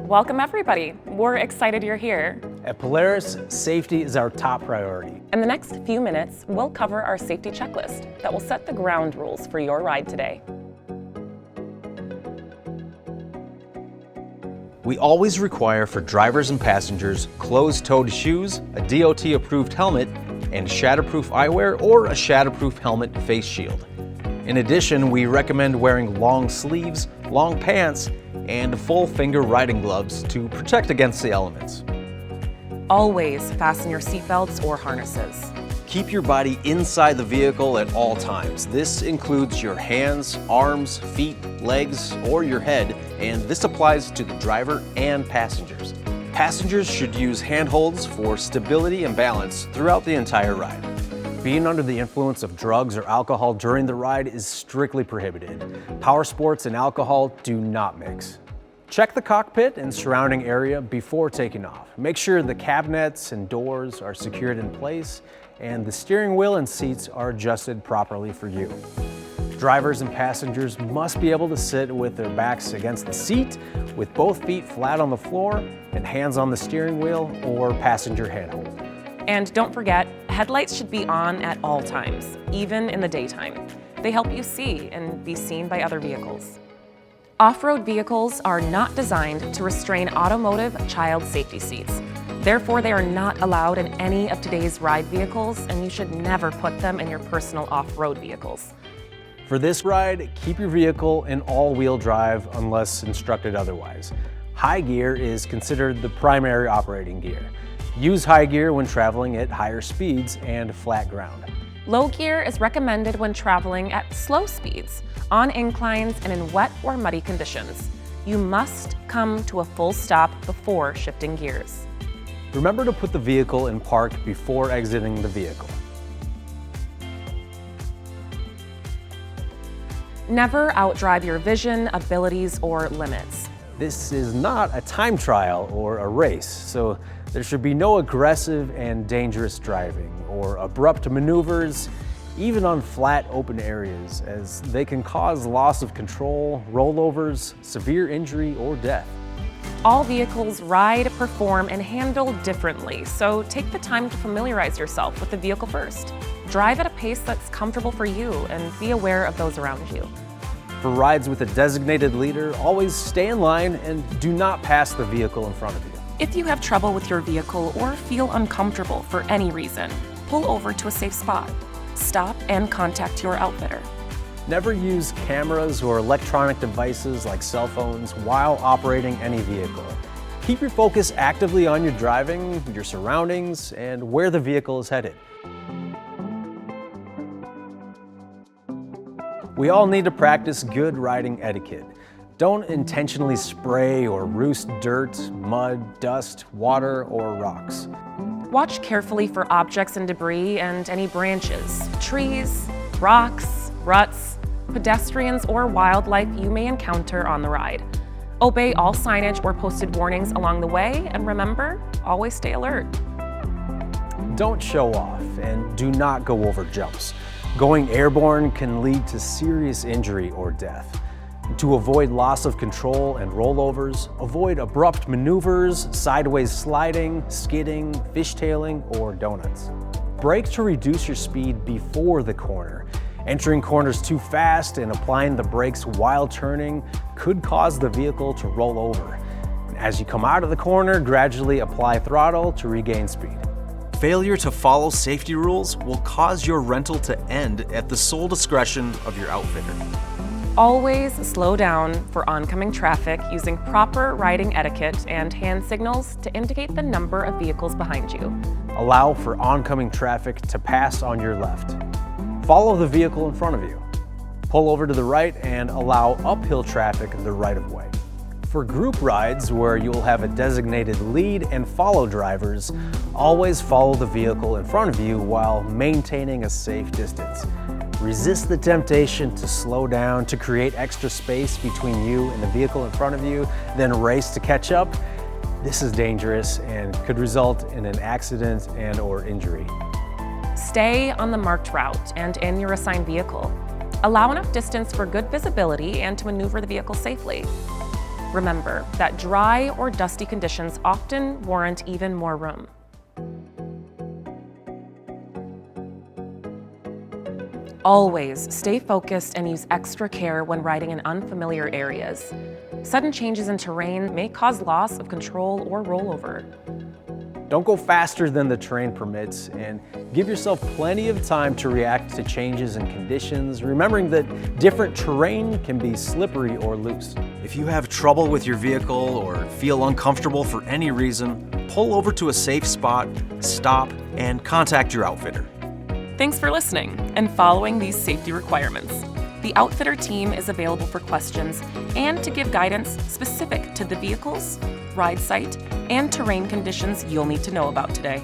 Welcome everybody. We're excited you're here. At Polaris, safety is our top priority. In the next few minutes, we'll cover our safety checklist that will set the ground rules for your ride today. We always require for drivers and passengers closed-toed shoes, a DOT-approved helmet, and shatterproof eyewear or a shatterproof helmet face shield. In addition, we recommend wearing long sleeves, long pants, and full finger riding gloves to protect against the elements. Always fasten your seatbelts or harnesses. Keep your body inside the vehicle at all times. This includes your hands, arms, feet, legs, or your head, and this applies to the driver and passengers. Passengers should use handholds for stability and balance throughout the entire ride. Being under the influence of drugs or alcohol during the ride is strictly prohibited. Power sports and alcohol do not mix. Check the cockpit and surrounding area before taking off. Make sure the cabinets and doors are secured in place and the steering wheel and seats are adjusted properly for you. Drivers and passengers must be able to sit with their backs against the seat, with both feet flat on the floor and hands on the steering wheel or passenger handhold. And don't forget, headlights should be on at all times, even in the daytime. They help you see and be seen by other vehicles. Off-road vehicles are not designed to restrain automotive child safety seats. Therefore, they are not allowed in any of today's ride vehicles, and you should never put them in your personal off-road vehicles. For this ride, keep your vehicle in all-wheel drive unless instructed otherwise. High gear is considered the primary operating gear. Use high gear when traveling at higher speeds and flat ground. Low gear is recommended when traveling at slow speeds, on inclines, and in wet or muddy conditions. You must come to a full stop before shifting gears. Remember to put the vehicle in park before exiting the vehicle. Never outdrive your vision, abilities, or limits. This is not a time trial or a race, so there should be no aggressive and dangerous driving or abrupt maneuvers, even on flat open areas, as they can cause loss of control, rollovers, severe injury, or death. All vehicles ride, perform, and handle differently, so take the time to familiarize yourself with the vehicle first. Drive at a pace that's comfortable for you and be aware of those around you. For rides with a designated leader, always stay in line and do not pass the vehicle in front of you. If you have trouble with your vehicle or feel uncomfortable for any reason, pull over to a safe spot. Stop and contact your outfitter. Never use cameras or electronic devices like cell phones while operating any vehicle. Keep your focus actively on your driving, your surroundings, and where the vehicle is headed. We all need to practice good riding etiquette. Don't intentionally spray or roost dirt, mud, dust, water, or rocks. Watch carefully for objects and debris and any branches, trees, rocks, ruts, pedestrians, or wildlife you may encounter on the ride. Obey all signage or posted warnings along the way, and remember, always stay alert. Don't show off and do not go over jumps. Going airborne can lead to serious injury or death. To avoid loss of control and rollovers, avoid abrupt maneuvers, sideways sliding, skidding, fishtailing, or donuts. Brake to reduce your speed before the corner. Entering corners too fast and applying the brakes while turning could cause the vehicle to roll over. As you come out of the corner, gradually apply throttle to regain speed. Failure to follow safety rules will cause your rental to end at the sole discretion of your outfitter. Always slow down for oncoming traffic using proper riding etiquette and hand signals to indicate the number of vehicles behind you. Allow for oncoming traffic to pass on your left. Follow the vehicle in front of you. Pull over to the right and allow uphill traffic the right of way. For group rides where you will have a designated lead and follow drivers, always follow the vehicle in front of you while maintaining a safe distance. Resist the temptation to slow down to create extra space between you and the vehicle in front of you, then race to catch up. This is dangerous and could result in an accident and/or injury. Stay on the marked route and in your assigned vehicle. Allow enough distance for good visibility and to maneuver the vehicle safely. Remember that dry or dusty conditions often warrant even more room. Always stay focused and use extra care when riding in unfamiliar areas. Sudden changes in terrain may cause loss of control or rollover. Don't go faster than the terrain permits, and give yourself plenty of time to react to changes in conditions, remembering that different terrain can be slippery or loose. If you have trouble with your vehicle or feel uncomfortable for any reason, pull over to a safe spot, stop, and contact your outfitter. Thanks for listening and following these safety requirements. The Outfitter team is available for questions and to give guidance specific to the vehicles, ride site, and terrain conditions you'll need to know about today.